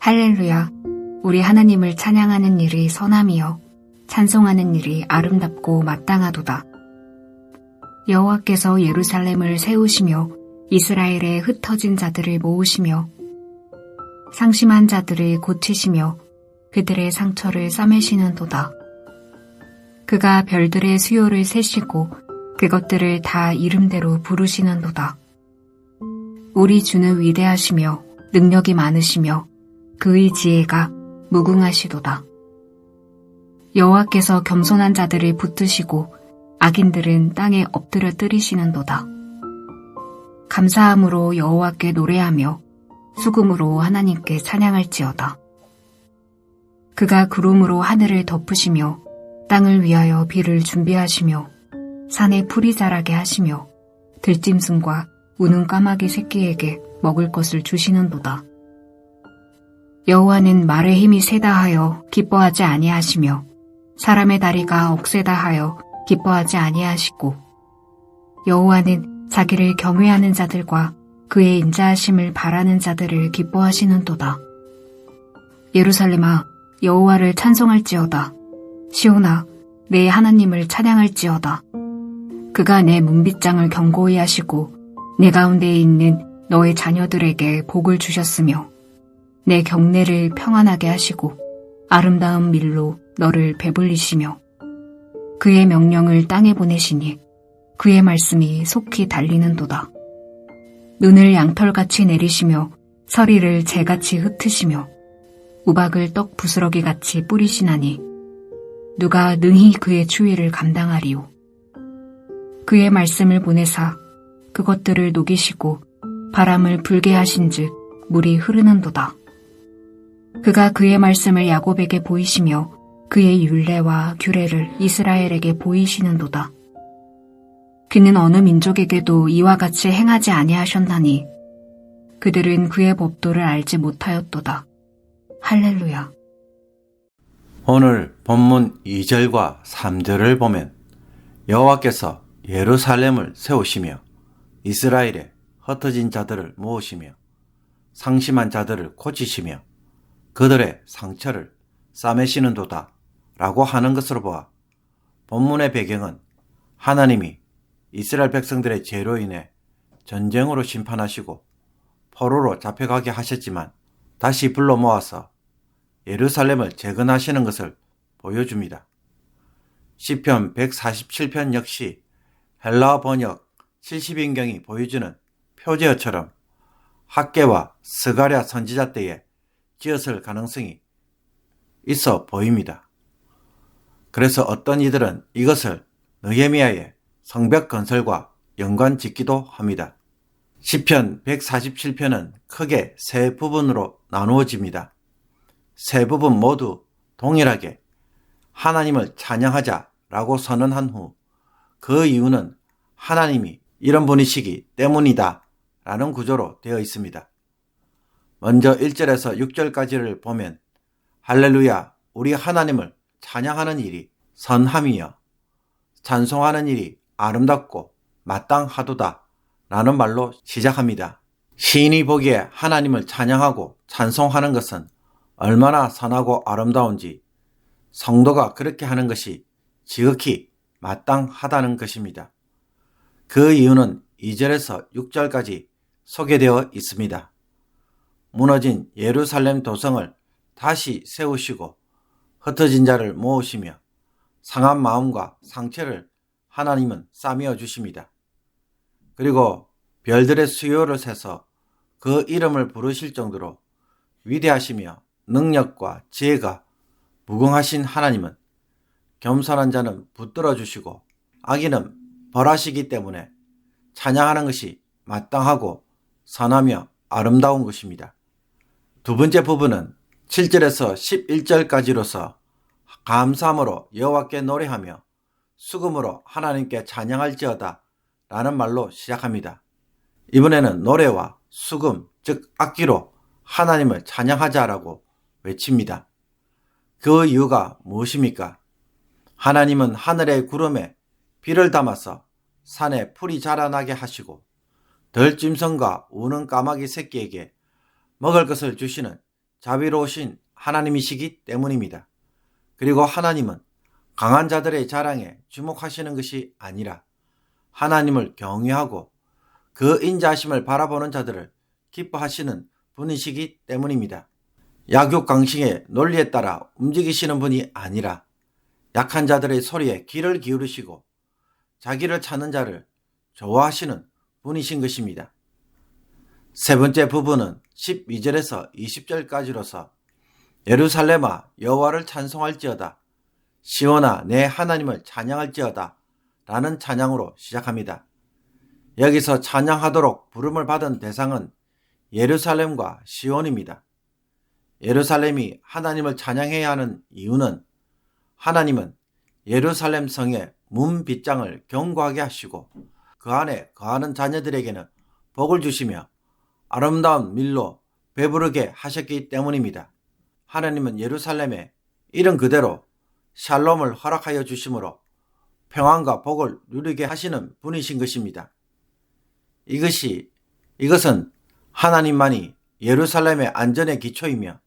할렐루야. 우리 하나님을 찬양하는 일이 선함이요 찬송하는 일이 아름답고 마땅하도다. 여호와께서 예루살렘을 세우시며 이스라엘의 흩어진 자들을 모으시며 상심한 자들을 고치시며 그들의 상처를 싸매시는도다. 그가 별들의 수요를 세시고 그것들을 다 이름대로 부르시는도다. 우리 주는 위대하시며 능력이 많으시며 그의 지혜가 무궁하시도다. 여호와께서 겸손한 자들을 붙드시고 악인들은 땅에 엎드려 뜨리시는도다. 감사함으로 여호와께 노래하며 수금으로 하나님께 찬양할지어다. 그가 구름으로 하늘을 덮으시며 땅을 위하여 비를 준비하시며 산에 풀이 자라게 하시며 들짐승과 우는 까마귀 새끼에게 먹을 것을 주시는도다. 여호와는 말의 힘이 세다 하여 기뻐하지 아니하시며 사람의 다리가 억세다 하여 기뻐하지 아니하시고 여호와는 자기를 경외하는 자들과 그의 인자하심을 바라는 자들을 기뻐하시는도다. 예루살렘아 여호와를 찬송할지어다. 시온아 내 하나님을 찬양할지어다. 그가 내 문빗장을 견고히 하시고 내 가운데에 있는 너의 자녀들에게 복을 주셨으며 내 경내를 평안하게 하시고 아름다운 밀로 너를 배불리시며 그의 명령을 땅에 보내시니 그의 말씀이 속히 달리는도다. 눈을 양털같이 내리시며 서리를 재같이 흩으시며 우박을 떡 부스러기같이 뿌리시나니 누가 능히 그의 추위를 감당하리요. 그의 말씀을 보내사 그것들을 녹이시고 바람을 불게 하신즉 물이 흐르는도다. 그가 그의 말씀을 야곱에게 보이시며 그의 율례와 규례를 이스라엘에게 보이시는도다. 그는 어느 민족에게도 이와 같이 행하지 아니하셨나니 그들은 그의 법도를 알지 못하였도다. 할렐루야. 오늘 본문 2절과 3절을 보면 여호와께서 예루살렘을 세우시며 이스라엘의 흩어진 자들을 모으시며 상심한 자들을 고치시며 그들의 상처를 싸매시는도다 라고 하는 것으로 보아 본문의 배경은 하나님이 이스라엘 백성들의 죄로 인해 전쟁으로 심판하시고 포로로 잡혀가게 하셨지만 다시 불러 모아서 예루살렘을 재건하시는 것을 보여줍니다. 시편 147편 역시 헬라어 번역 70인경이 보여주는 표제어처럼 학개와 스가랴 선지자 때에 지었을 가능성이 있어 보입니다. 그래서 어떤 이들은 이것을 느헤미야의 성벽 건설과 연관 짓기도 합니다. 시편 147편은 크게 세 부분으로 나누어집니다. 세 부분 모두 동일하게 하나님을 찬양하자라고 선언한 후 그 이유는 하나님이 이런 분이시기 때문이다 라는 구조로 되어 있습니다. 먼저 1절에서 6절까지를 보면 할렐루야 우리 하나님을 찬양하는 일이 선함이여 찬송하는 일이 아름답고 마땅하도다 라는 말로 시작합니다. 시인이 보기에 하나님을 찬양하고 찬송하는 것은 얼마나 선하고 아름다운지 성도가 그렇게 하는 것이 지극히 마땅하다는 것입니다. 그 이유는 2절에서 6절까지 소개되어 있습니다. 무너진 예루살렘 도성을 다시 세우시고 흩어진 자를 모으시며 상한 마음과 상처를 하나님은 싸매어 주십니다. 그리고 별들의 수요를 세서 그 이름을 부르실 정도로 위대하시며 능력과 지혜가 무궁하신 하나님은 겸손한 자는 붙들어 주시고 악인은 벌하시기 때문에 찬양하는 것이 마땅하고 선하며 아름다운 것입니다. 두 번째 부분은 7절에서 11절까지로서 감사함으로 여호와께 노래하며 수금으로 하나님께 찬양할지어다 라는 말로 시작합니다. 이번에는 노래와 수금 즉 악기로 하나님을 찬양하자라고 외칩니다. 그 이유가 무엇입니까? 하나님은 하늘의 구름에 비를 담아서 산에 풀이 자라나게 하시고 들짐승과 우는 까마귀 새끼에게 먹을 것을 주시는 자비로우신 하나님이시기 때문입니다. 그리고 하나님은 강한 자들의 자랑에 주목하시는 것이 아니라 하나님을 경외하고 그 인자하심을 바라보는 자들을 기뻐하시는 분이시기 때문입니다. 약육강식의 논리에 따라 움직이시는 분이 아니라 약한 자들의 소리에 귀를 기울이시고 자기를 찾는 자를 좋아하시는 분이신 것입니다. 세 번째 부분은 12절에서 20절까지로서 예루살렘아 여호와를 찬송할지어다, 시온아 내 하나님을 찬양할지어다 라는 찬양으로 시작합니다. 여기서 찬양하도록 부름을 받은 대상은 예루살렘과 시온입니다. 예루살렘이 하나님을 찬양해야 하는 이유는 하나님은 예루살렘 성의 문 빗장을 견고하게 하시고 그 안에 거하는 자녀들에게는 복을 주시며 아름다운 밀로 배부르게 하셨기 때문입니다. 하나님은 예루살렘에 이름 그대로 샬롬을 허락하여 주심으로 평안과 복을 누리게 하시는 분이신 것입니다. 이것은 하나님만이 예루살렘의 안전의 기초이며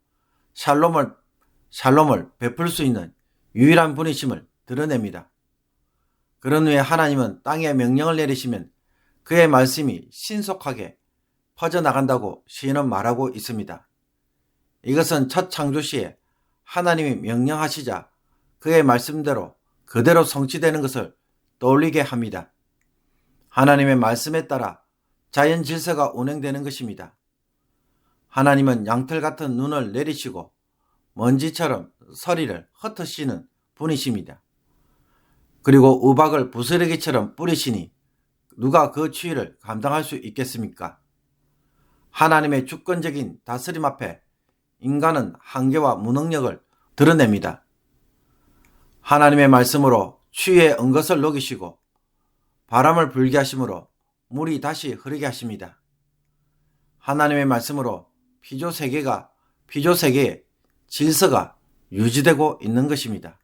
샬롬을 베풀 수 있는 유일한 분이심을 드러냅니다. 그런 후에 하나님은 땅에 명령을 내리시면 그의 말씀이 신속하게 퍼져나간다고 시인은 말하고 있습니다. 이것은 첫 창조 시에 하나님이 명령하시자 그의 말씀대로 그대로 성취되는 것을 떠올리게 합니다. 하나님의 말씀에 따라 자연 질서가 운행되는 것입니다. 하나님은 양털 같은 눈을 내리시고 먼지처럼 서리를 흩으시는 분이십니다. 그리고 우박을 부스러기처럼 뿌리시니 누가 그 추위를 감당할 수 있겠습니까? 하나님의 주권적인 다스림 앞에 인간은 한계와 무능력을 드러냅니다. 하나님의 말씀으로 추위에 은 것을 녹이시고 바람을 불게 하심으로 물이 다시 흐르게 하십니다. 하나님의 말씀으로 피조 세계의 질서가 유지되고 있는 것입니다.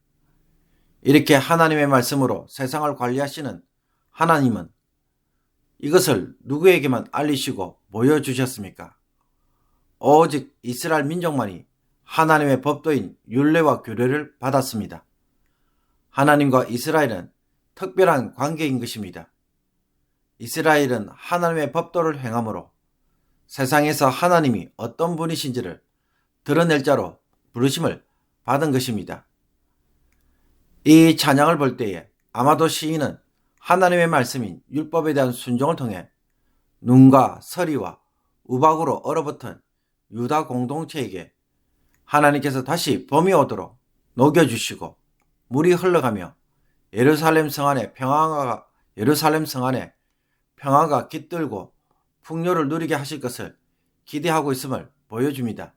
이렇게 하나님의 말씀으로 세상을 관리하시는 하나님은 이것을 누구에게만 알리시고 보여주셨습니까? 오직 이스라엘 민족만이 하나님의 법도인 율례와 규례를 받았습니다. 하나님과 이스라엘은 특별한 관계인 것입니다. 이스라엘은 하나님의 법도를 행함으로 세상에서 하나님이 어떤 분이신지를 드러낼 자로 부르심을 받은 것입니다. 이 찬양을 볼 때에 아마도 시인은 하나님의 말씀인 율법에 대한 순종을 통해 눈과 서리와 우박으로 얼어붙은 유다 공동체에게 하나님께서 다시 봄이 오도록 녹여주시고 물이 흘러가며 예루살렘 성 안에 평화가 깃들고 풍요를 누리게 하실 것을 기대하고 있음을 보여줍니다.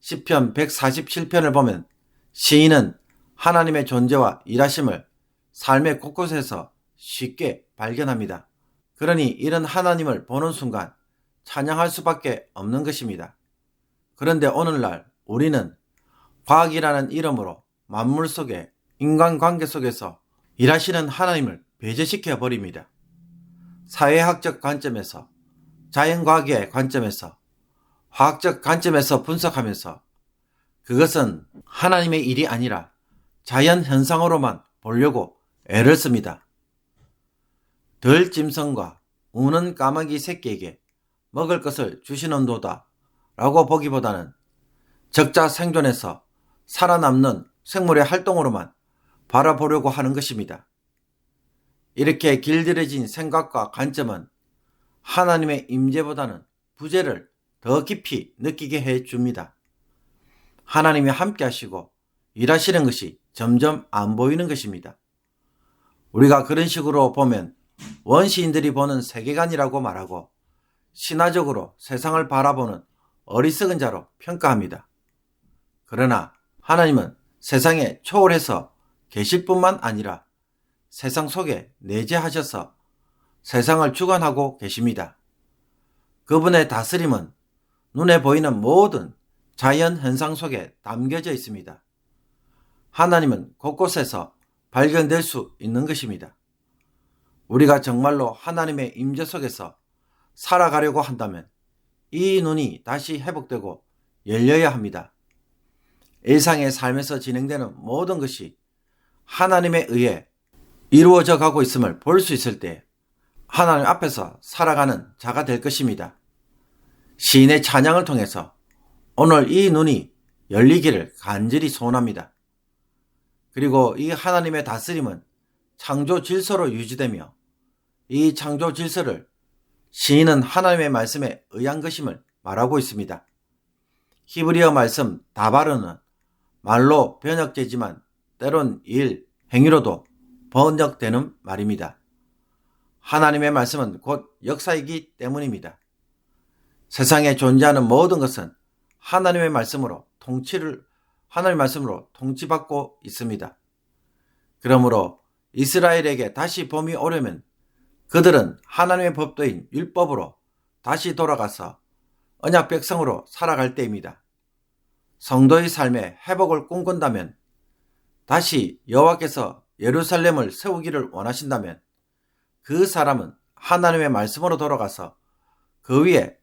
시편 147편을 보면 시인은 하나님의 존재와 일하심을 삶의 곳곳에서 쉽게 발견합니다. 그러니 이런 하나님을 보는 순간 찬양할 수밖에 없는 것입니다. 그런데 오늘날 우리는 과학이라는 이름으로 만물 속에 인간관계 속에서 일하시는 하나님을 배제시켜 버립니다. 사회학적 관점에서, 자연과학의 관점에서, 화학적 관점에서 분석하면서 그것은 하나님의 일이 아니라 자연 현상으로만 보려고 애를 씁니다. 들짐승과 우는 까마귀 새끼에게 먹을 것을 주시는도다 라고 보기보다는 적자 생존에서 살아남는 생물의 활동으로만 바라보려고 하는 것입니다. 이렇게 길들여진 생각과 관점은 하나님의 임재보다는 부재를 더 깊이 느끼게 해줍니다. 하나님이 함께 하시고 일하시는 것이 점점 안 보이는 것입니다. 우리가 그런 식으로 보면 원시인들이 보는 세계관이라고 말하고 신화적으로 세상을 바라보는 어리석은 자로 평가합니다. 그러나 하나님은 세상에 초월해서 계실 뿐만 아니라 세상 속에 내재하셔서 세상을 주관하고 계십니다. 그분의 다스림은 눈에 보이는 모든 자연 현상 속에 담겨져 있습니다. 하나님은 곳곳에서 발견될 수 있는 것입니다. 우리가 정말로 하나님의 임재 속에서 살아가려고 한다면 이 눈이 다시 회복되고 열려야 합니다. 일상의 삶에서 진행되는 모든 것이 하나님에 의해 이루어져 가고 있음을 볼 수 있을 때 하나님 앞에서 살아가는 자가 될 것입니다. 시인의 찬양을 통해서 오늘 이 눈이 열리기를 간절히 소원합니다. 그리고 이 하나님의 다스림은 창조 질서로 유지되며 이 창조 질서를 시인은 하나님의 말씀에 의한 것임을 말하고 있습니다. 히브리어 말씀 다바르는 말로 번역되지만 때론 일, 행위로도 번역되는 말입니다. 하나님의 말씀은 곧 역사이기 때문입니다. 세상에 존재하는 모든 것은 하나님의 말씀으로 통치받고 있습니다. 그러므로 이스라엘에게 다시 봄이 오려면 그들은 하나님의 법도인 율법으로 다시 돌아가서 언약 백성으로 살아갈 때입니다. 성도의 삶에 회복을 꿈꾼다면, 다시 여호와께서 예루살렘을 세우기를 원하신다면 그 사람은 하나님의 말씀으로 돌아가서 그 위에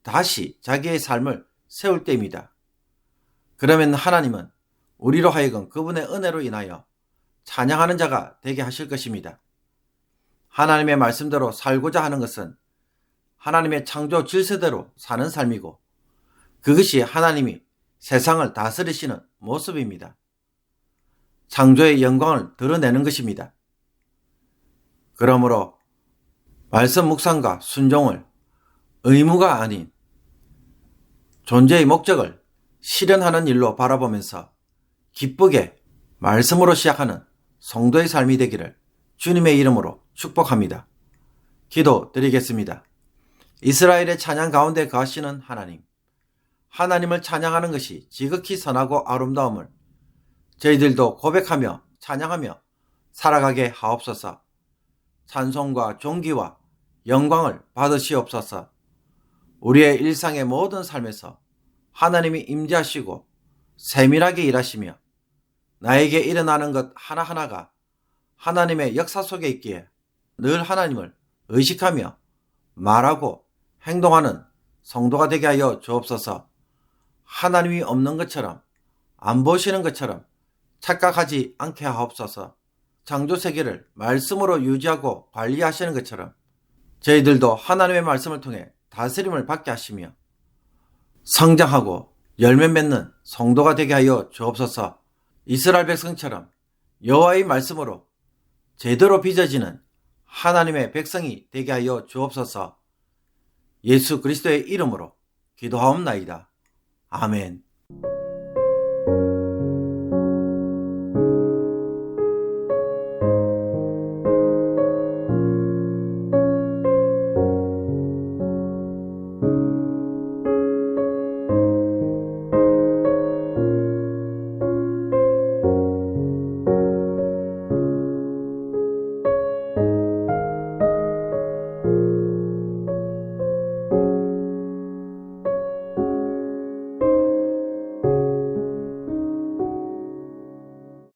다시 자기의 삶을 세울 때입니다. 그러면 하나님은 우리로 하여금 그분의 은혜로 인하여 찬양하는 자가 되게 하실 것입니다. 하나님의 말씀대로 살고자 하는 것은 하나님의 창조 질서대로 사는 삶이고, 그것이 하나님이 세상을 다스리시는 모습입니다. 창조의 영광을 드러내는 것입니다. 그러므로 말씀 묵상과 순종을 의무가 아닌 존재의 목적을 실현하는 일로 바라보면서 기쁘게 말씀으로 시작하는 성도의 삶이 되기를 주님의 이름으로 축복합니다. 기도 드리겠습니다. 이스라엘의 찬양 가운데 거하시는 하나님, 하나님을 찬양하는 것이 지극히 선하고 아름다움을 저희들도 고백하며 찬양하며 살아가게 하옵소서. 찬송과 존귀와 영광을 받으시옵소서. 우리의 일상의 모든 삶에서 하나님이 임재하시고 세밀하게 일하시며 나에게 일어나는 것 하나하나가 하나님의 역사 속에 있기에 늘 하나님을 의식하며 말하고 행동하는 성도가 되게 하여 주옵소서. 하나님이 없는 것처럼, 안 보시는 것처럼 착각하지 않게 하옵소서. 창조 세계를 말씀으로 유지하고 관리하시는 것처럼 저희들도 하나님의 말씀을 통해 다스림을 받게 하시며 성장하고 열매 맺는 성도가 되게 하여 주옵소서. 이스라엘 백성처럼 여호와의 말씀으로 제대로 빚어지는 하나님의 백성이 되게 하여 주옵소서. 예수 그리스도의 이름으로 기도하옵나이다. 아멘.